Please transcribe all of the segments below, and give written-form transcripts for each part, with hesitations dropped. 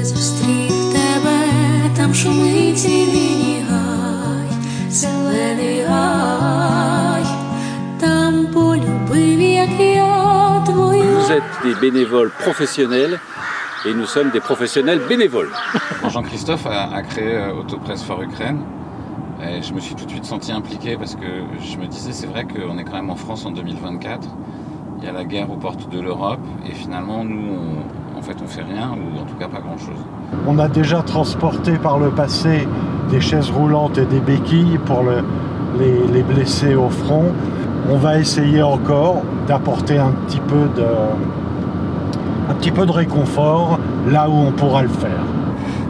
Зустрів тебе, там шумить і вільний гай, зелений гай, там полюбив, як я твою. Vous êtes des bénévoles professionnels et nous sommes des professionnels bénévoles. Jean-Christophe a créé Autopresse for Ukraine et je me suis tout de suite senti impliqué parce que je me disais c'est vrai qu'on est quand même en France en 2024, il y a la guerre aux portes de l'Europe et finalement nous on fait rien ou en tout cas pas grand-chose. On a déjà transporté par le passé des chaises roulantes et des béquilles pour les blessés au front. On va essayer encore d'apporter un petit peu de réconfort là où on pourra le faire.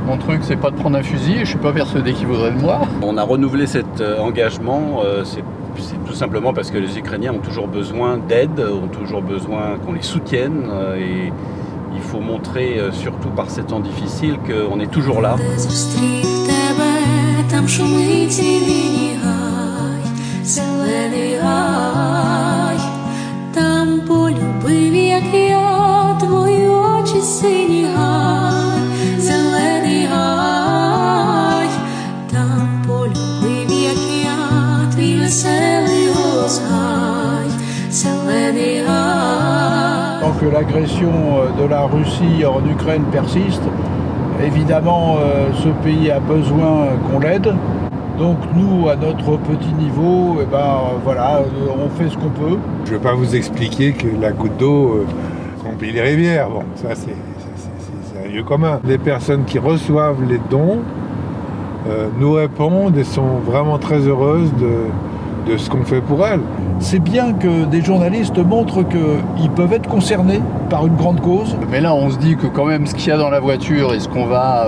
Mon truc, c'est pas de prendre un fusil, je suis pas persuadé qu'il vaudrait de moi. On a renouvelé cet engagement, c'est tout simplement parce que les Ukrainiens ont toujours besoin d'aide, ont toujours besoin qu'on les soutienne et il faut montrer, surtout par ces temps difficiles, qu'on est toujours là. Зустрів тебе, там шумить і вільний гай, зелений гай, там полюбив, як я твої очі сині гай, зелений гай, там полюбив, як я твій веселий голос гай, зелений гай. Tant que l'agression de la Russie en Ukraine persiste, évidemment ce pays a besoin qu'on l'aide. Donc nous, à notre petit niveau, voilà, on fait ce qu'on peut. Je ne vais pas vous expliquer que la goutte d'eau remplit les rivières. Bon, ça c'est un lieu commun. Les personnes qui reçoivent les dons nous répondent et sont vraiment très heureuses de ce qu'on fait pour elles. C'est bien que des journalistes montrent qu'ils peuvent être concernés par une grande cause. Mais là, on se dit que quand même, ce qu'il y a dans la voiture et ce qu'on va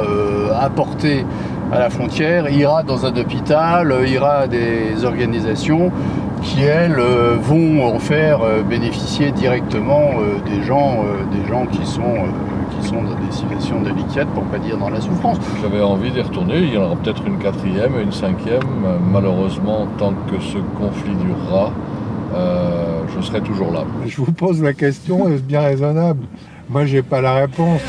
apporter à la frontière ira dans un hôpital, ira à des organisations qui, elles, vont en faire bénéficier directement des gens qui sont dans des situations délicates, pour ne pas dire dans la souffrance. J'avais envie d'y retourner, il y en aura peut-être une quatrième et une cinquième. Malheureusement, tant que ce conflit durera, je serai toujours là. Je vous pose la question, est-ce bien raisonnable? Moi, j'ai pas la réponse.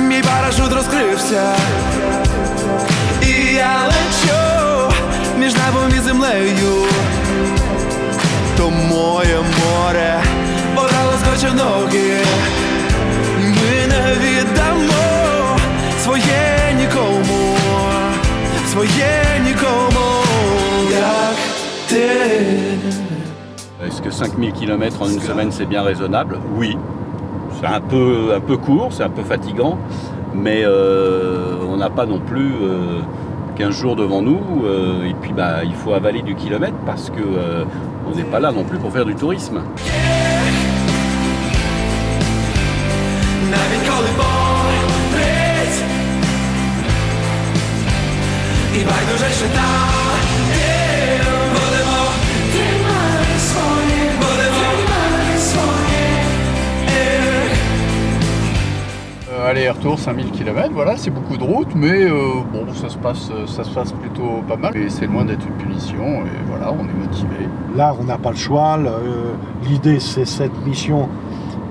Мій парашут розкрився, і я лечу між небом і землею. То моє море одразу скочив ноги. Ми не віддамо своє нікому, своє нікому, як ти. Est-ce que 5000 km en une semaine c'est bien raisonnable? Oui. C'est un peu court, c'est un peu fatigant, mais on n'a pas non plus 15 jours devant nous et puis il faut avaler du kilomètre parce que on n'est pas là non plus pour faire du tourisme. Навіть коли болить, і байдуже, що там, де будемо тримати свої, будемо тримати свої. Aller-retour 5000 km, voilà, c'est beaucoup de route, mais bon, ça se passe plutôt pas mal. Et c'est loin d'être une punition, et voilà, on est motivé. Là, on n'a pas le choix. L'idée, c'est cette mission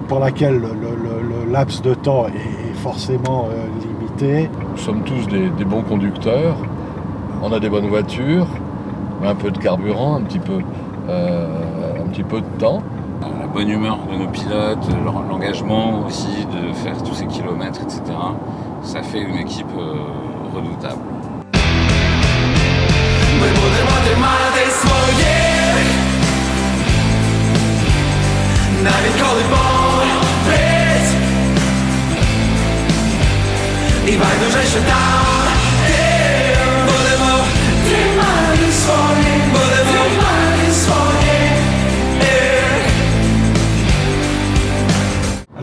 pour laquelle le laps de temps est forcément limité. Nous sommes tous des bons conducteurs, on a des bonnes voitures, un peu de carburant, un petit peu de temps. La bonne humeur de nos pilotes, l'engagement aussi de faire tous ces kilomètres, etc. Ça fait une équipe redoutable. Ми будемо тримати своїх, навіть коли болить, і байдуже, що там, де будемо тримати своїх, будемо тримати своїх.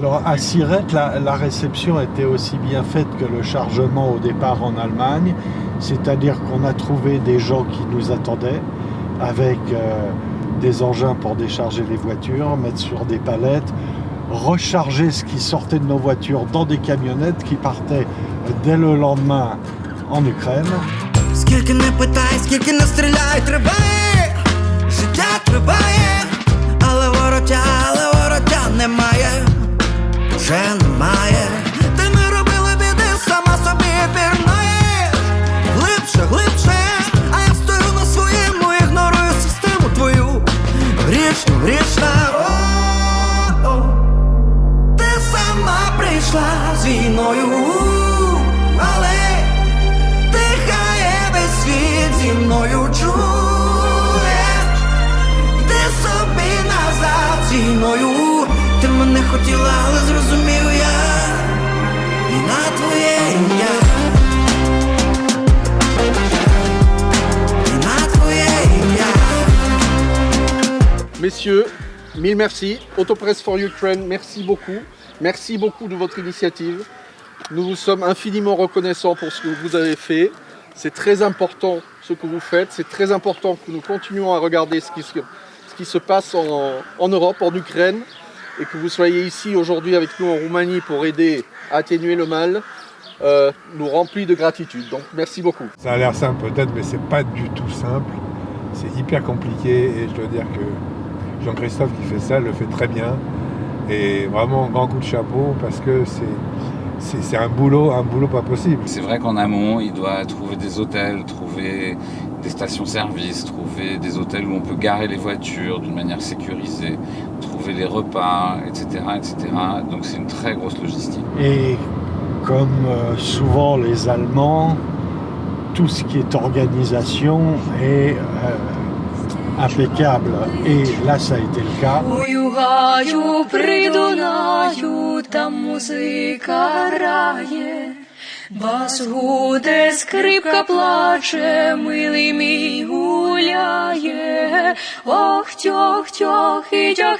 Alors à Sirette, la réception était aussi bien faite que le chargement au départ en Allemagne, c'est-à-dire qu'on a trouvé des gens qui nous attendaient avec des engins pour décharger les voitures, mettre sur des palettes, recharger ce qui sortait de nos voitures dans des camionnettes qui partaient dès le lendemain en Ukraine. Скільки не питай, скільки не стріляй, триває, життя триває, але вороття немає, вже немає. Ти не робила біди, сама собі пірнаєш, глибше, а я стою на своєму, ігнорую систему твою, грішна, ти сама прийшла з війною, але світ зі мною чуєш, ти собі назад зі мною. Ти мене хотіла, але зрозумів я, і на твоє ім'я, і на твоє ім'я. Messieurs, mille merci. Autopress for Ukraine, merci beaucoup. Merci beaucoup de votre initiative. Nous vous sommes infiniment reconnaissants pour ce que vous avez fait. C'est très important ce que vous faites, c'est très important que nous continuions à regarder ce qui se passe en Europe, en Ukraine, et que vous soyez ici aujourd'hui avec nous en Roumanie pour aider à atténuer le mal, nous remplit de gratitude. Donc merci beaucoup. Ça a l'air simple peut-être, mais c'est pas du tout simple. C'est hyper compliqué et je dois dire que Jean-Christophe qui fait ça le fait très bien. Et vraiment un grand coup de chapeau parce que c'est un boulot pas possible. C'est vrai qu'en amont, il doit trouver des hôtels, trouver des stations-service, trouver des hôtels où on peut garer les voitures d'une manière sécurisée, trouver les repas, etc. Donc c'est une très grosse logistique. Et comme souvent les Allemands, tout ce qui est organisation est impeccable. Et là, ça a été le cas. Ую гаю при Дунаю, там музика грає, бас гуде, скрипка плаче, милий мій гуляє. Ох, тьох, і тьох,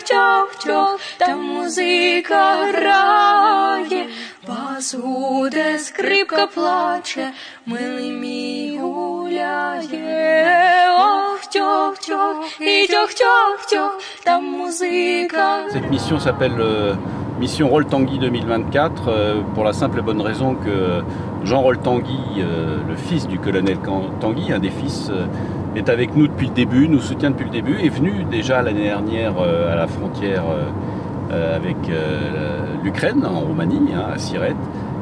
там музика грає, бас гуде, скрипка плаче, милий мій гуляє. Ох, тьох, і тьох, там музика. Cette mission s'appelle Mission Rol-Tanguy 2024 pour la simple et bonne raison que Jean Rol-Tanguy, le fils du colonel Tanguy, un des fils, est avec nous depuis le début, nous soutient depuis le début, est venu déjà l'année dernière à la frontière avec l'Ukraine, en Roumanie, à Siret.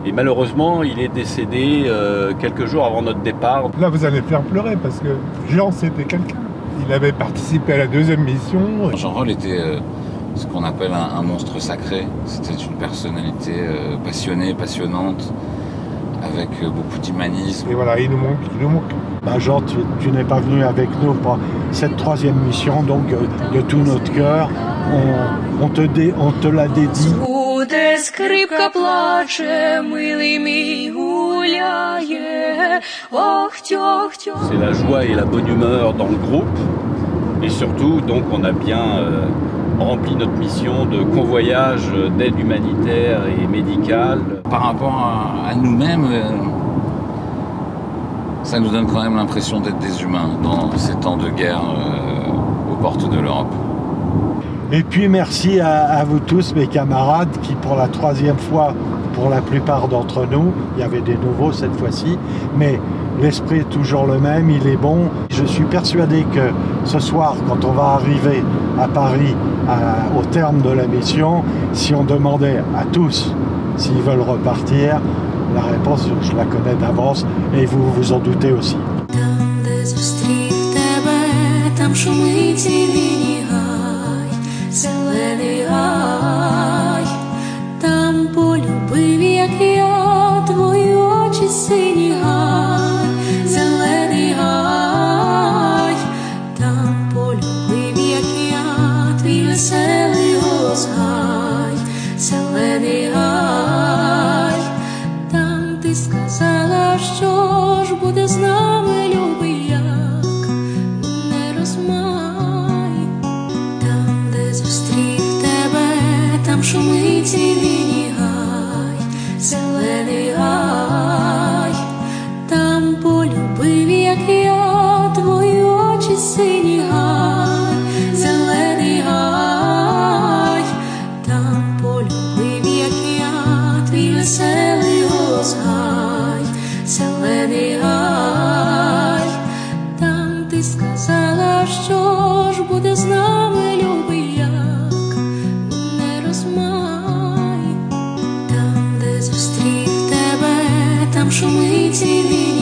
Et malheureusement, il est décédé quelques jours avant notre départ. Là, vous allez faire pleurer parce que Jean, c'était quelqu'un. Il avait participé à la deuxième mission. Jean Rol était ce qu'on appelle un monstre sacré. C'était une personnalité passionnée, passionnante, avec beaucoup d'humanisme. Et voilà, il nous manque. Bah Jean, tu n'es pas venu avec nous pour cette troisième mission, donc de tout notre cœur, on te la dédie. Буде скрипка плаче, милий мій гуляє. Ох, тьох. C'est la joie et la bonne humeur dans le groupe. Et surtout, donc, on a bien rempli notre mission de convoyage d'aide humanitaire et médicale. Par rapport à nous-mêmes, ça nous donne quand même l'impression d'être des humains dans ces temps de guerre aux portes de l'Europe. Et puis merci à vous tous, mes camarades, qui pour la troisième fois, pour la plupart d'entre nous, il y avait des nouveaux cette fois-ci, mais l'esprit est toujours le même, il est bon. Je suis persuadé que ce soir, quand on va arriver à Paris, au terme de la mission, si on demandait à tous s'ils veulent repartir, la réponse, je la connais d'avance, et vous vous en doutez aussi. Там, де зустрів тебе, там шумить синій гай, зелений гай, там полюбив, як я, твої очі сині гай, зелений гай, там полюбив, як я, твій веселий голос гай, зелений гай, там ти сказала, що ж буде з нами, любий, як не розмай. Там, де зустрів тебе, там шумить синій гай, зелений гай, там полюбив, як я, твої очі сині гай, зелений гай, там полюбив, як я, твій веселий голос гай, зелений зелений гай, там ти сказала, що ж буде з нами, любий, як не розмай, там, де зустрів тебе, там шумить і вітер.